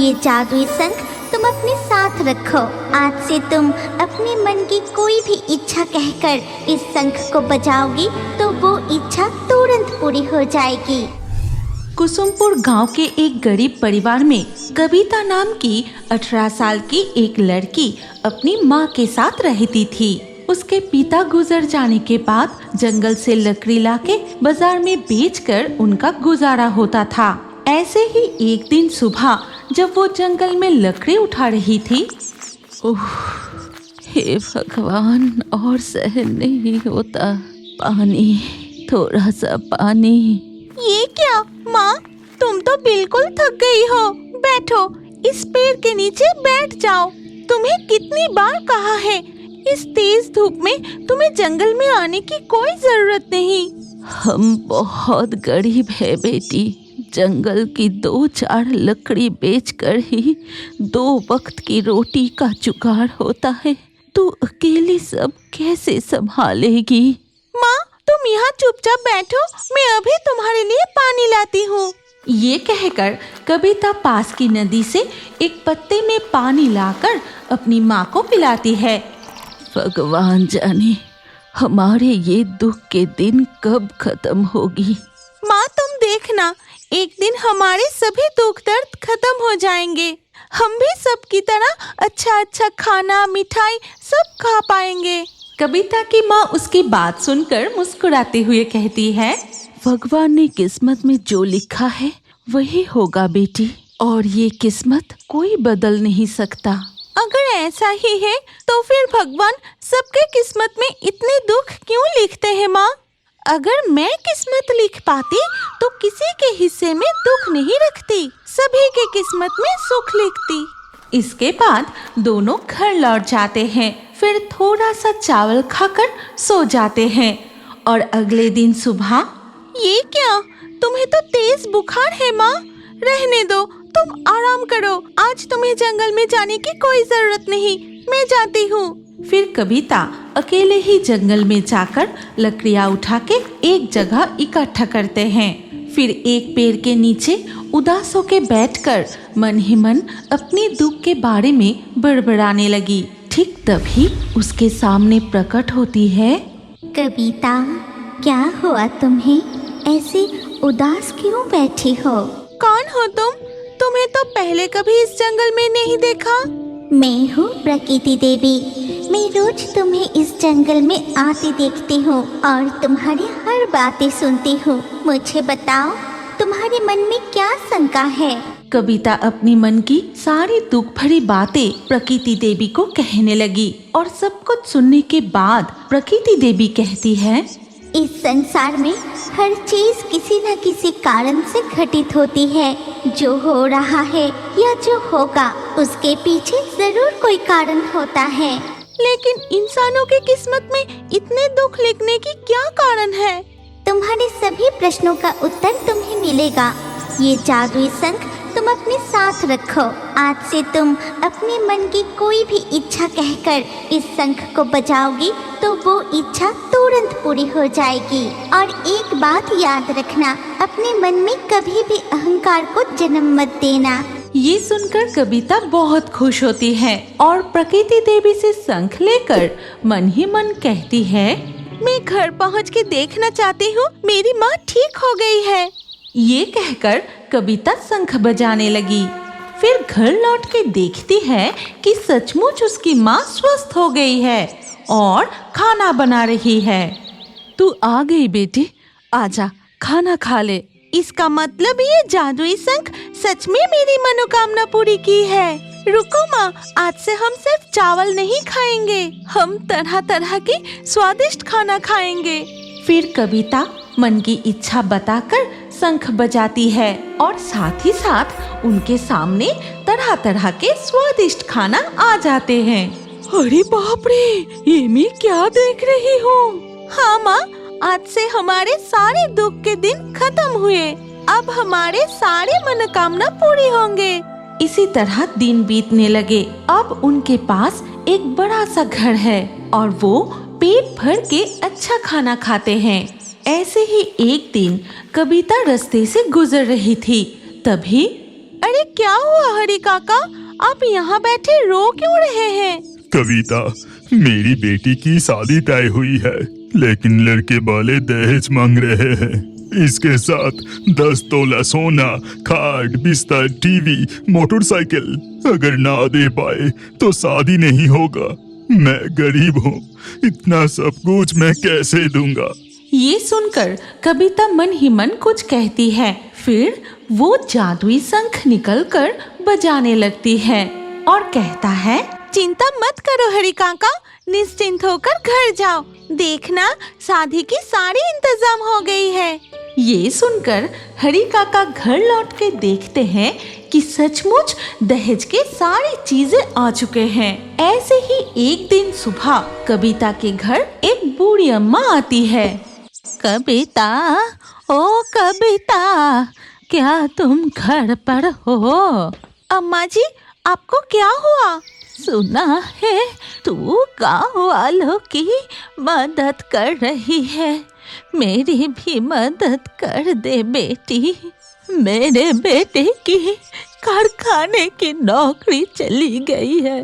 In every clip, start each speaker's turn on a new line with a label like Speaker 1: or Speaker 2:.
Speaker 1: ये जादुई शंख तुम अपने साथ रखो। आज से तुम अपने मन की कोई भी इच्छा कहकर इस शंख को बजाओगी तो वो इच्छा तुरंत पूरी हो जाएगी।
Speaker 2: कुसुमपुर गांव के एक गरीब परिवार में कविता नाम की 18 साल की एक लड़की अपनी माँ के साथ रहती थी। उसके पिता गुजर जाने के बाद जंगल से लकड़ी लाके बाजार में बेचकर उनका गुजारा होता था। ऐसे ही एक दिन सुबह जब वो जंगल में लकड़ी उठा रही थी, ओह हे भगवान, और सहन नहीं होता, पानी, थोड़ा सा पानी।
Speaker 3: ये क्या माँ, तुम तो बिल्कुल थक गई हो। बैठो, इस पेड़ के नीचे बैठ जाओ। तुम्हें कितनी बार कहा है, इस तेज धूप में तुम्हें जंगल में आने की कोई जरूरत नहीं।
Speaker 2: हम बहुत गरीब है बेटी, जंगल की 2-4 लकड़ी बेचकर ही 2 वक्त की रोटी का जुगाड़ होता है। तू अकेली सब कैसे संभालेगी?
Speaker 3: माँ, तुम यहाँ चुपचाप बैठो, मैं अभी तुम्हारे लिए पानी लाती हूँ।
Speaker 2: ये कहकर कविता पास की नदी से एक पत्ते में पानी लाकर अपनी माँ को पिलाती है। भगवान जाने हमारे ये दुख के दिन कब खत्म होगी।
Speaker 3: माँ, तुम देखना, एक दिन हमारे सभी दुख दर्द खत्म हो जाएंगे। हम भी सबकी तरह अच्छा अच्छा खाना, मिठाई सब खा पाएंगे।
Speaker 2: कविता की माँ उसकी बात सुनकर मुस्कुराते हुए कहती है, भगवान ने किस्मत में जो लिखा है वही होगा बेटी, और ये किस्मत कोई बदल नहीं सकता।
Speaker 3: अगर ऐसा ही है तो फिर भगवान सबके किस्मत में इतने दुख क्यों लिखते हैं माँ? अगर मैं किस्मत लिख पाती तो किसी के हिस्से में दुख नहीं रखती, सभी के किस्मत में सुख लिखती।
Speaker 2: इसके बाद दोनों घर लौट जाते हैं, फिर थोड़ा सा चावल खाकर सो जाते हैं। और अगले दिन सुबह,
Speaker 3: ये क्या, तुम्हें तो तेज बुखार है माँ, रहने दो, तुम आराम करो। आज तुम्हें जंगल में जाने की कोई जरूरत नहीं, मैं जाती हूँ।
Speaker 2: फिर कविता अकेले ही जंगल में जाकर लकड़ियाँ उठा के एक जगह इकट्ठा करते हैं। फिर एक पेड़ के नीचे उदास होके बैठकर मन ही मन अपने दुख के बारे में बड़बड़ाने लगी। ठीक तभी उसके सामने प्रकट होती है।
Speaker 1: कविता, क्या हुआ तुम्हें? ऐसे उदास क्यों बैठी हो?
Speaker 3: कौन हो तुम? तुम्हें तो पहले कभी इस जंगल में नहीं देखा।
Speaker 1: मैं हूँ प्रकृति देवी। मैं रोज तुम्हें इस जंगल में आती देखती हूँ और तुम्हारी हर बातें सुनती हूँ। मुझे बताओ, तुम्हारे मन में क्या शंका है?
Speaker 2: कविता अपनी मन की सारी दुख भरी बातें प्रकृति देवी को कहने लगी और सब कुछ सुनने के बाद प्रकृति देवी कहती है,
Speaker 1: इस संसार में हर चीज किसी न किसी कारण से घटित होती है। जो हो रहा है या जो होगा उसके पीछे जरूर कोई कारण होता है।
Speaker 3: लेकिन इंसानों की किस्मत में इतने दुख लिखने की क्या कारण है?
Speaker 1: तुम्हारे सभी प्रश्नों का उत्तर तुम्हें मिलेगा। ये जादुई शंख तुम अपने साथ रखो। आज से तुम अपने मन की कोई भी इच्छा कहकर इस शंख को बजाओगी तो वो इच्छा तुरंत पूरी हो जाएगी। और एक बात याद रखना, अपने मन में कभी भी अहंकार को जन्म मत देना।
Speaker 2: ये सुनकर कविता बहुत खुश होती है और प्रकृति देवी से शंख लेकर मन ही मन कहती है,
Speaker 3: मैं घर पहुंच के देखना चाहती हूँ मेरी माँ ठीक हो गई है।
Speaker 2: ये कहकर कविता शंख बजाने लगी। फिर घर लौट के देखती है कि सचमुच उसकी माँ स्वस्थ हो गई है और खाना बना रही है।
Speaker 3: तू आ गई बेटी, आजा खाना खा ले। इसका मतलब ये जादुई शंख सच में मेरी मनोकामना पूरी की है। रुको माँ, आज से हम सिर्फ चावल नहीं खाएंगे, हम तरह तरह की स्वादिष्ट खाना खाएंगे।
Speaker 2: फिर कविता मन की इच्छा बताकर शंख बजाती है और साथ ही साथ उनके सामने तरह तरह के स्वादिष्ट खाना आ जाते हैं।
Speaker 3: अरे बाप रे, ये मैं क्या देख रही हूँ? हाँ माँ, आज से हमारे सारे दुख के दिन खत्म हुए। अब हमारे सारे मनोकामना पूरी होंगे।
Speaker 2: इसी तरह दिन बीतने लगे। अब उनके पास एक बड़ा सा घर है और वो पेट भर के अच्छा खाना खाते हैं। ऐसे ही एक दिन कविता रास्ते से गुजर रही थी। तभी
Speaker 3: अरे क्या हुआ हरी काका, आप यहाँ बैठे रो क्यों रहे हैं?
Speaker 4: कविता, मेरी बेटी की शादी तय हुई है, लेकिन लड़के वाले दहेज मांग रहे हैं। इसके साथ 10 तोला सोना, खाट, बिस्तर, टीवी, मोटरसाइकिल। अगर ना दे पाए तो शादी नहीं होगा। मैं गरीब हूँ, इतना सब कुछ मैं कैसे दूंगा?
Speaker 2: ये सुनकर कविता मन ही मन कुछ कहती है। फिर वो जादुई शंख निकलकर बजाने लगती है और कहता है,
Speaker 3: चिंता मत करो हरी काका, निश्चिंत होकर घर जाओ। देखना, शादी की सारी इंतजाम हो गई है।
Speaker 2: ये सुनकर हरी काका घर लौट के देखते हैं कि सचमुच दहेज के सारी चीजें आ चुके हैं। ऐसे ही एक दिन सुबह कविता के घर एक बूढ़ी अम्मा आती है।
Speaker 3: कविता, ओ कविता, क्या तुम घर पर हो? अम्मा जी, आपको क्या हुआ? सुना है तू गाँव वालों की मदद कर रही है, मेरी भी मदद कर दे बेटी। मेरे बेटे की कारखाने की नौकरी चली गई है,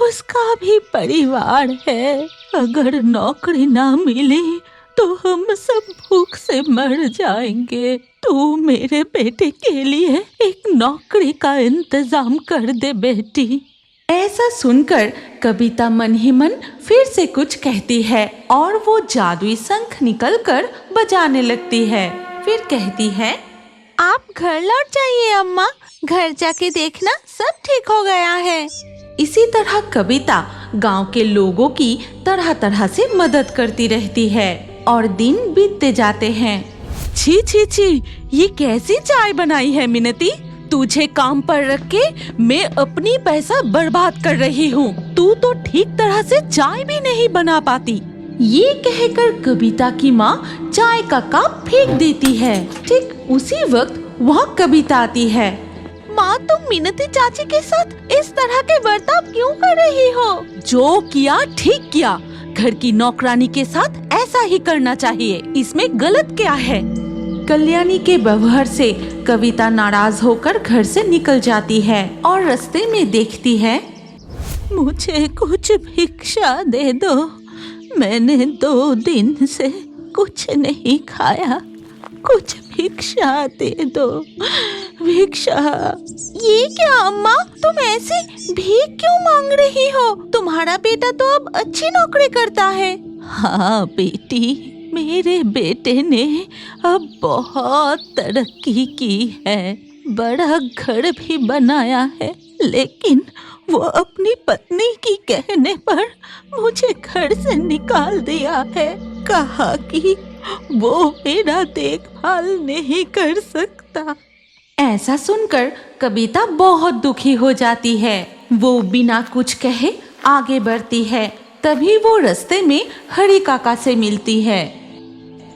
Speaker 3: उसका भी परिवार है। अगर नौकरी ना मिली तो हम सब भूख से मर जाएंगे। तू मेरे बेटे के लिए एक नौकरी का इंतजाम कर दे बेटी।
Speaker 2: ऐसा सुनकर कविता मन ही मन फिर से कुछ कहती है और वो जादुई शंख निकलकर बजाने लगती है। फिर कहती है,
Speaker 3: आप घर लौट जाइए अम्मा, घर जाके देखना सब ठीक हो गया है।
Speaker 2: इसी तरह कविता गांव के लोगों की तरह तरह से मदद करती रहती है और दिन बीतते जाते हैं।
Speaker 3: छी छी छी, ये कैसी चाय बनाई है मिनती? तुझे काम पर रख के मैं अपनी पैसा बर्बाद कर रही हूँ। तू तो ठीक तरह से चाय भी नहीं बना पाती।
Speaker 2: ये कहकर कविता की माँ चाय का कप फेंक देती है। ठीक उसी वक्त वहाँ कविता आती है।
Speaker 3: माँ, तुम मिनती चाची के साथ इस तरह के बर्ताव क्यों कर रही हो? जो किया ठीक किया, घर की नौकरानी के साथ ऐसा ही करना चाहिए, इसमें गलत क्या है?
Speaker 2: कल्याणी के व्यवहार से कविता नाराज होकर घर से निकल जाती है और रास्ते में देखती है,
Speaker 3: मुझे कुछ भिक्षा दे दो, मैंने 2 दिन से कुछ नहीं खाया, कुछ भिक्षा दे दो, भिक्षा। ये क्या अम्मा, तुम ऐसे भीख क्यों मांग रही हो? तुम्हारा बेटा तो अब अच्छी नौकरी करता है। हाँ बेटी, मेरे बेटे ने अब बहुत तरक्की की है, बड़ा घर भी बनाया है, लेकिन वो अपनी पत्नी की कहने पर मुझे घर से निकाल दिया है। कहा कि वो मेरा देखभाल नहीं कर सकता।
Speaker 2: ऐसा सुनकर कविता बहुत दुखी हो जाती है। वो बिना कुछ कहे आगे बढ़ती है। तभी वो रास्ते में हरी काका से मिलती है।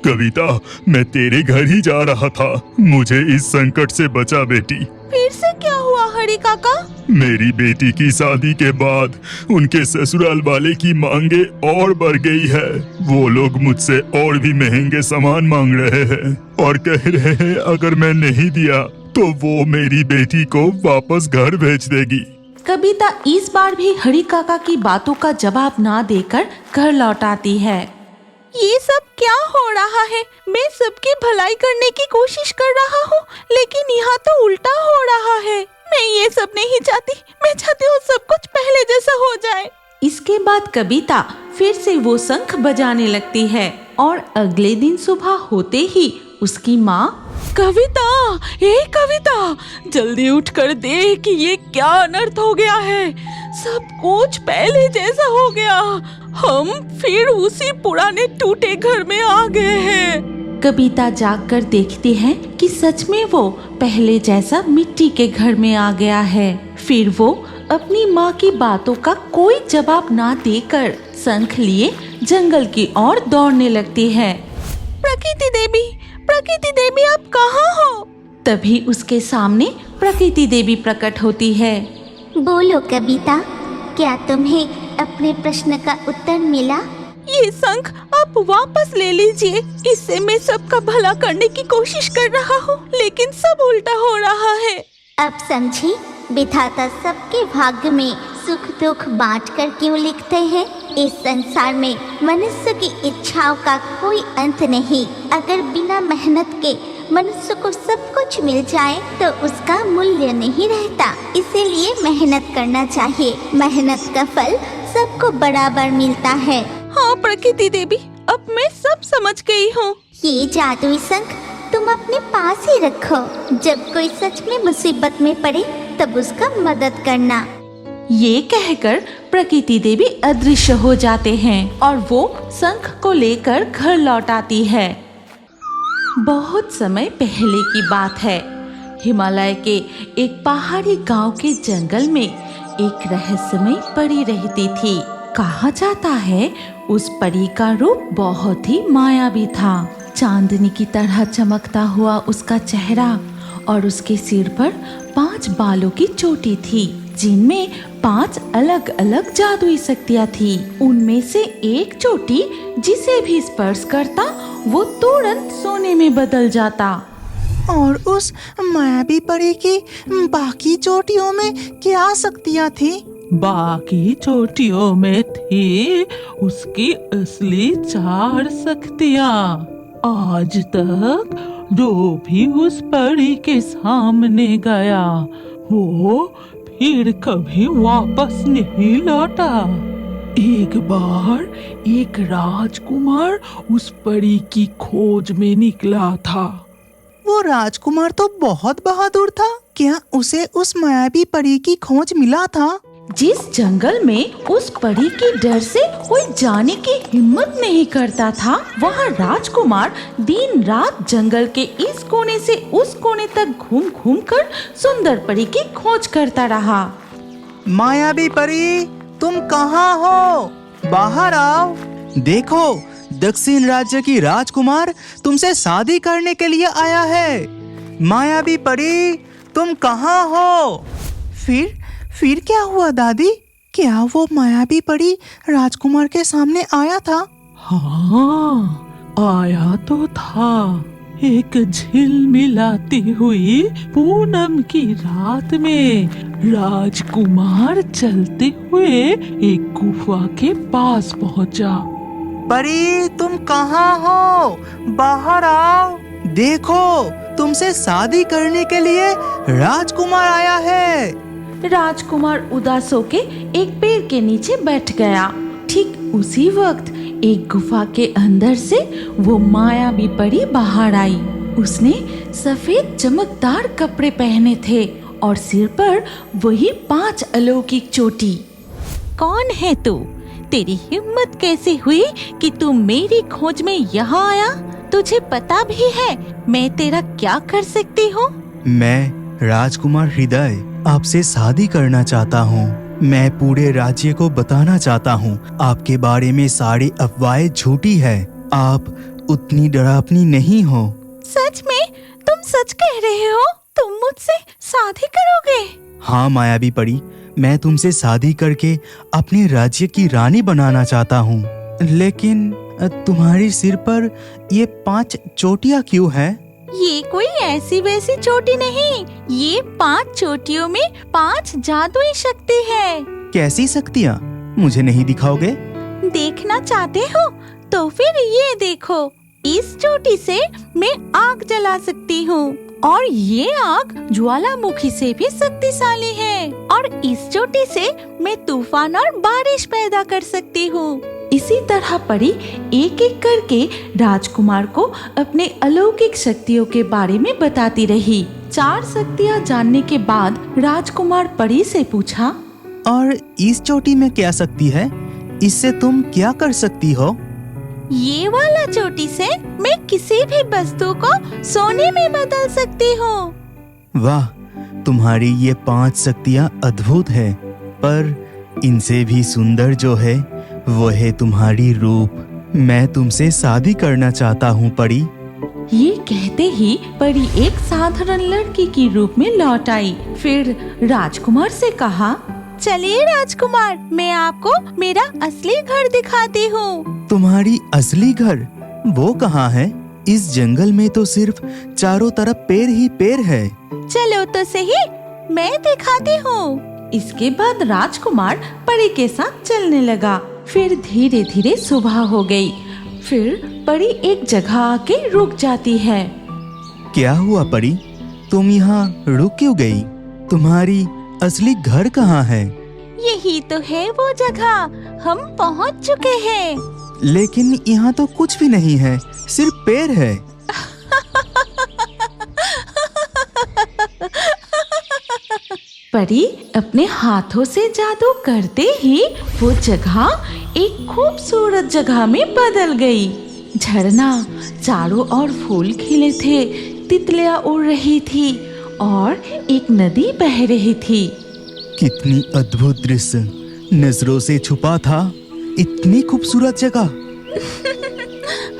Speaker 4: कविता, मैं तेरे घर ही जा रहा था, मुझे इस संकट से बचा बेटी।
Speaker 3: फिर से क्या हुआ हरी काका?
Speaker 4: मेरी बेटी की शादी के बाद उनके ससुराल वाले की मांगे और बढ़ गई है। वो लोग मुझसे और भी महंगे सामान मांग रहे हैं और कह रहे हैं अगर मैं नहीं दिया तो वो मेरी बेटी को वापस घर भेज देगी।
Speaker 2: कविता इस बार भी हरी काका की बातों का जवाब ना देकर घर लौट आती है।
Speaker 3: ये सब क्या हो रहा है? मैं सबकी भलाई करने की कोशिश कर रहा हूँ, लेकिन यहाँ तो उल्टा हो रहा है। मैं ये सब नहीं चाहती, मैं चाहती हूँ सब कुछ पहले जैसा हो जाए।
Speaker 2: इसके बाद कविता फिर से वो शंख बजाने लगती है और अगले दिन सुबह होते ही उसकी माँ,
Speaker 3: कविता, कविता, जल्दी उठकर देख कि ये क्या अनर्थ हो गया है। सब कुछ पहले जैसा हो गया, हम फिर उसी पुराने टूटे घर में आ गए हैं।
Speaker 2: कविता जागकर देखती है कि सच में वो पहले जैसा मिट्टी के घर में आ गया है। फिर वो अपनी माँ की बातों का कोई जवाब ना देकर शंख लिए जंगल की ओर दौड़ने लगती है।
Speaker 3: प्रकृति देवी, आप कहाँ हो?
Speaker 2: तभी उसके सामने प्रकृति देवी प्रकट होती है।
Speaker 1: बोलो कविता, क्या तुम्हें अपने प्रश्न का उत्तर मिला?
Speaker 3: ये शंख आप वापस ले लीजिए, इससे मैं सबका भला करने की कोशिश कर रहा हूँ, लेकिन सब उल्टा हो रहा है।
Speaker 1: अब समझी विधाता सबके भाग्य में सुख दुख बांट कर क्यों लिखते हैं। इस संसार में मनुष्य की इच्छाओं का कोई अंत नहीं। अगर बिना मेहनत के मनुष्य को सब कुछ मिल जाए तो उसका मूल्य नहीं रहता। इसीलिए मेहनत करना चाहिए। मेहनत का फल सबको बराबर मिलता है।
Speaker 3: हाँ प्रकृति देवी, अब मैं सब समझ गई हूँ।
Speaker 1: ये जादुई शंख तुम अपने पास ही रखो। जब कोई सच में मुसीबत में पड़े तब उसका मदद करना।
Speaker 2: ये कहकर प्रकृति देवी अदृश्य हो जाते हैं और वो शंख को लेकर घर लौट आती है। बहुत समय पहले की बात है। हिमालय के एक पहाड़ी गांव के जंगल में एक रहस्यमयी परी रहती थी। कहा जाता है उस परी का रूप बहुत ही मायावी था। चांदनी की तरह चमकता हुआ उसका चेहरा और उसके सिर पर 5 बालों की चोटी थी, जिनमें 5 अलग अलग जादुई शक्तियाँ थी। उनमें से एक चोटी जिसे भी स्पर्श करता वो तुरंत सोने में बदल जाता।
Speaker 5: और उस मायावी परी की बाकी चोटियों में क्या शक्तियाँ थी?
Speaker 6: बाकी चोटियों में थी उसकी असली 4 शक्तियाँ। आज तक जो भी उस परी के सामने गया वो फिर कभी वापस नहीं लौटा। एक बार एक राजकुमार उस परी की खोज में निकला था।
Speaker 5: वो राजकुमार तो बहुत बहादुर था। क्या उसे उस मायावी परी की खोज मिला था?
Speaker 2: जिस जंगल में उस परी के डर से कोई जाने की हिम्मत नहीं करता था, वहाँ राजकुमार दिन रात जंगल के इस कोने से उस कोने तक घूम घूम कर सुंदर परी की खोज करता रहा।
Speaker 5: मायावी परी, तुम कहाँ हो? बाहर आओ। देखो, दक्षिण राज्य की राजकुमार तुमसे शादी करने के लिए आया है। मायावी परी, तुम कहाँ हो? फिर क्या हुआ दादी? क्या वो मायावी परी राजकुमार के सामने आया था?
Speaker 6: हाँ, आया तो था। एक झिलमिलाती हुई पूनम की रात में राजकुमार चलते हुए एक गुफा के पास पहुंचा।
Speaker 5: परी, तुम कहाँ हो? बाहर आओ। देखो, तुमसे शादी करने के लिए राजकुमार आया है।
Speaker 2: राजकुमार उदास होके एक पेड़ के नीचे बैठ गया। ठीक उसी वक्त एक गुफा के अंदर से वो मायावी परी बाहर आई। उसने सफेद चमकदार कपड़े पहने थे और सिर पर वही 5 अलौकिक चोटी।
Speaker 3: कौन है तू? तेरी हिम्मत कैसे हुई कि तू मेरी खोज में यहाँ आया? तुझे पता भी है मैं तेरा क्या कर सकती हूँ?
Speaker 5: मैं राजकुमार हृदय आपसे शादी करना चाहता हूँ। मैं पूरे राज्य को बताना चाहता हूँ आपके बारे में सारी अफवाहें झूठी है। आप उतनी डरावनी नहीं हो।
Speaker 3: सच में? तुम सच कह रहे हो? तुम मुझसे शादी करोगे?
Speaker 5: हाँ मायावी परी, मैं तुमसे शादी करके अपने राज्य की रानी बनाना चाहता हूँ। लेकिन तुम्हारी सिर पर ये 5 चोटियाँ क्यों है?
Speaker 3: ये कोई ऐसी वैसी चोटी नहीं। ये 5 चोटियों में 5 जादुई शक्ति है।
Speaker 5: कैसी शक्तियाँ? मुझे नहीं दिखाओगे?
Speaker 3: देखना चाहते हो तो फिर ये देखो। इस चोटी से मैं आग जला सकती हूँ और ये आग ज्वालामुखी से भी शक्तिशाली है। और इस चोटी से मैं तूफान और बारिश पैदा कर सकती हूँ।
Speaker 2: इसी तरह परी एक एक करके राजकुमार को अपने अलौकिक शक्तियों के बारे में बताती रही। 4 शक्तियाँ जानने के बाद राजकुमार परी से पूछा,
Speaker 5: और इस चोटी में क्या शक्ति है? इससे तुम क्या कर सकती हो?
Speaker 3: ये वाला चोटी से मैं किसी भी वस्तु को सोने में बदल सकती हूँ।
Speaker 5: वाह, तुम्हारी ये 5 शक्तियाँ अद्भुत है, पर इनसे भी सुंदर जो है वो है तुम्हारी रूप। मैं तुमसे शादी करना चाहता हूँ परी।
Speaker 2: ये कहते ही परी एक साधारण लड़की की रूप में लौट आई। फिर राजकुमार से कहा,
Speaker 3: चलिए राजकुमार, मैं आपको मेरा असली घर दिखाती हूँ।
Speaker 5: तुम्हारी असली घर? वो कहाँ है? इस जंगल में तो सिर्फ चारों तरफ पेड़ ही पेड़ है।
Speaker 3: चलो तो सही, मैं दिखाती हूँ।
Speaker 2: इसके बाद राजकुमार परी के साथ चलने लगा। फिर धीरे धीरे सुबह हो गई। फिर परी एक जगह आके रुक जाती है।
Speaker 5: क्या हुआ परी, तुम यहाँ रुक क्यों गई? तुम्हारी असली घर कहाँ है?
Speaker 3: यही तो है वो जगह, हम पहुँच चुके हैं।
Speaker 5: लेकिन यहाँ तो कुछ भी नहीं है, सिर्फ पेड़ है।
Speaker 2: परी अपने हाथों से जादू करते ही वो जगह एक खूबसूरत जगह में बदल गई। झरना, चारों ओर फूल खिले थे, तितलियां उड़ रही थी और एक नदी बह रही थी।
Speaker 5: कितनी अद्भुत दृश्य, नजरों से छुपा था इतनी खूबसूरत जगह।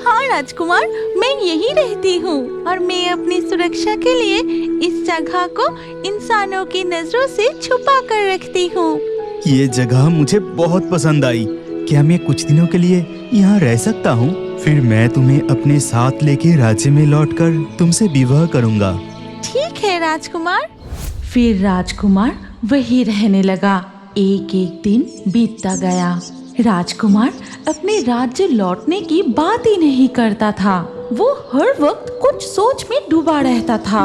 Speaker 3: हाँ राजकुमार, मैं यही रहती हूँ और मैं अपनी सुरक्षा के लिए इस जगह को इंसानों की नजरों से छुपा कर रखती हूँ।
Speaker 5: ये जगह मुझे बहुत पसंद आई। क्या मैं कुछ दिनों के लिए यहाँ रह सकता हूँ? फिर मैं तुम्हें अपने साथ लेके राज्य में लौटकर तुमसे विवाह करूँगा।
Speaker 3: ठीक है राजकुमार।
Speaker 2: फिर राजकुमार वही रहने लगा। एक एक दिन बीतता गया। राजकुमार अपने राज्य लौटने की बात ही नहीं करता था। वो हर वक्त कुछ सोच में डूबा रहता था।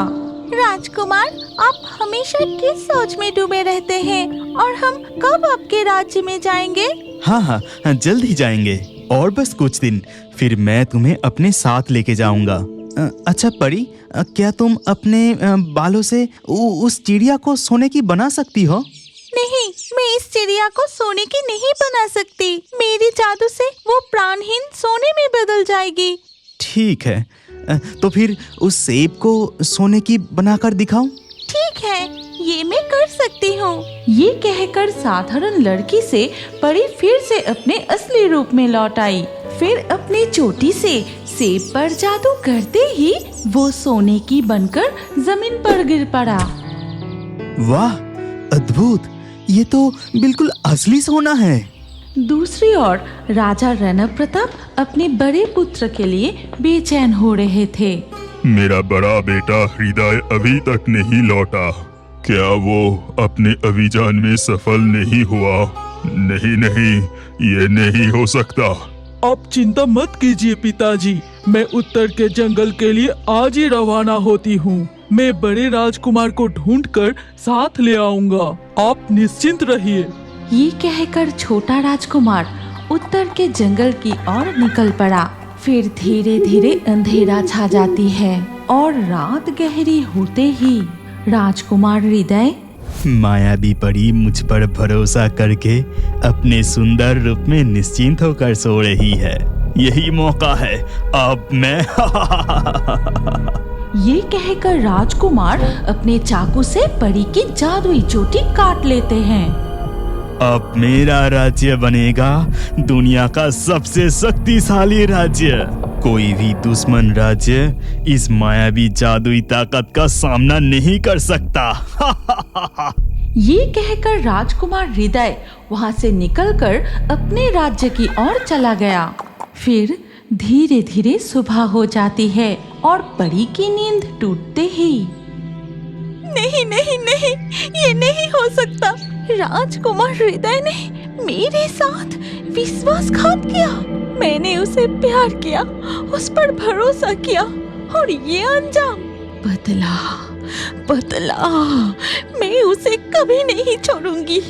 Speaker 3: राजकुमार, आप हमेशा किस सोच में डूबे रहते हैं और हम कब आपके राज्य में जाएंगे?
Speaker 5: हाँ, जल्द ही जाएंगे, और बस कुछ दिन, फिर मैं तुम्हें अपने साथ लेके जाऊंगा। अच्छा परी, क्या तुम अपने बालों से उस चिड़िया को सोने की बना सकती हो?
Speaker 3: नहीं, मैं इस चिड़िया को सोने की नहीं बना सकती। मेरी जादू से वो प्राणहीन सोने में बदल जाएगी।
Speaker 5: ठीक है, तो फिर उस सेब को सोने की बनाकर दिखाऊं?
Speaker 3: ठीक है, ये मैं कर सकती हूँ।
Speaker 2: ये कहकर साधारण लड़की से परी फिर से अपने असली रूप में लौट आई। फिर अपनी चोटी से सेब पर जादू करते ही वो सोने की बनकर जमीन पर गिर पड़ा।
Speaker 5: वाह, अद्भुत! ये तो बिल्कुल असली सोना है।
Speaker 2: दूसरी ओर राजा रणक प्रताप अपने बड़े पुत्र के लिए बेचैन हो रहे थे।
Speaker 4: मेरा बड़ा बेटा हृदय अभी तक नहीं लौटा। क्या वो अपने अभियान में सफल नहीं हुआ? नहीं, ये नहीं हो सकता।
Speaker 6: आप चिंता मत कीजिए पिताजी, मैं उत्तर के जंगल के लिए आज ही रवाना होती हूँ। मैं बड़े राजकुमार को ढूंढकर साथ ले आऊंगा, आप निश्चिंत रहिए।
Speaker 2: ये कहकर छोटा राजकुमार उत्तर के जंगल की ओर निकल पड़ा। फिर धीरे धीरे अंधेरा छा जाती है और रात गहरी होते ही राजकुमार हृदय
Speaker 5: मायावी परी मुझ पर भरोसा करके अपने सुंदर रूप में निश्चिंत होकर सो रही है। यही मौका है, अब मैं
Speaker 2: ये कहकर राजकुमार अपने चाकू से परी की जादुई चोटी काट लेते हैं।
Speaker 5: अब मेरा राज्य बनेगा दुनिया का सबसे शक्तिशाली राज्य। कोई भी दुश्मन राज्य इस मायावी जादुई ताकत का सामना नहीं कर सकता।
Speaker 2: ये कहकर राजकुमार हृदय वहां से निकलकर अपने राज्य की ओर चला गया। फिर धीरे धीरे सुबह हो जाती है और परी की नींद टूटते ही
Speaker 3: नहीं, ये नहीं हो सकता। राजकुमार हृदय ने मेरे साथ विश्वासघात किया। मैंने उसे प्यार किया, उस पर भरोसा किया और ये अंजाम। बदला मैं उसे कभी नहीं छोड़ूंगी।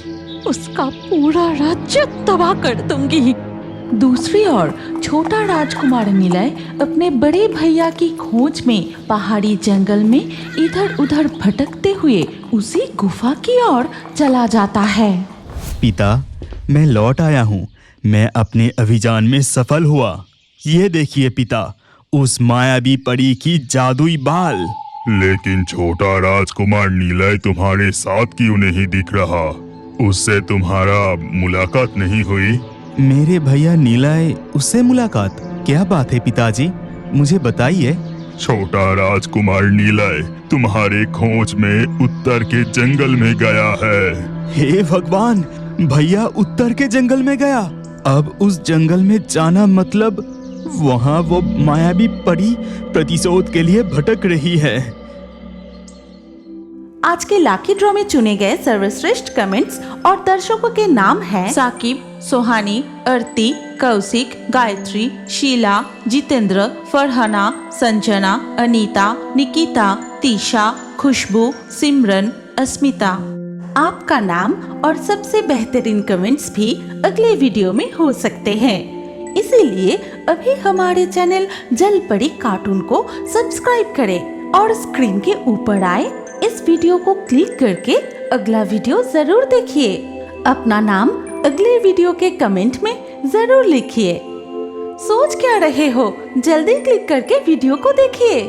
Speaker 3: उसका पूरा राज्य तबाह कर दूंगी।
Speaker 2: दूसरी ओर छोटा राजकुमार निलय अपने बड़े भैया की खोज में पहाड़ी जंगल में इधर उधर भटकते हुए उसी गुफा की ओर चला जाता है।
Speaker 5: पिता, मैं लौट आया हूँ। मैं अपने अभियान में सफल हुआ। ये देखिए पिता, उस मायावी परी की जादुई बाल।
Speaker 4: लेकिन छोटा राजकुमार नीलय तुम्हारे साथ क्यों नहीं दिख रहा? उससे तुम्हारा मुलाकात नहीं हुई?
Speaker 5: मेरे भैया नीलय, उससे मुलाकात? क्या बात है पिताजी, मुझे बताइए।
Speaker 4: छोटा राजकुमार नीलय तुम्हारे खोज में उत्तर के जंगल में गया है।
Speaker 5: हे भगवान, भैया उत्तर के जंगल में गया। अब उस जंगल में जाना मतलब वहाँ वो मायावी परी प्रतिशोध के लिए भटक रही है।
Speaker 2: आज के लाकी ड्रॉ में चुने गए सर्वश्रेष्ठ कमेंट्स और दर्शकों के नाम हैं साकिब, सोहानी, आरती, कौशिक, गायत्री, शीला, जितेंद्र, फरहाना, संजना, अनीता, निकिता, तीशा, खुशबू, सिमरन, अस्मिता। आपका नाम और सबसे बेहतरीन कमेंट्स भी अगले वीडियो में हो सकते हैं, इसीलिए अभी हमारे चैनल जल परी कार्टून को सब्सक्राइब करें और स्क्रीन के ऊपर आए इस वीडियो को क्लिक करके अगला वीडियो जरूर देखिए। अपना नाम अगले वीडियो के कमेंट में जरूर लिखिए। सोच क्या रहे हो, जल्दी क्लिक करके वीडियो को देखिए।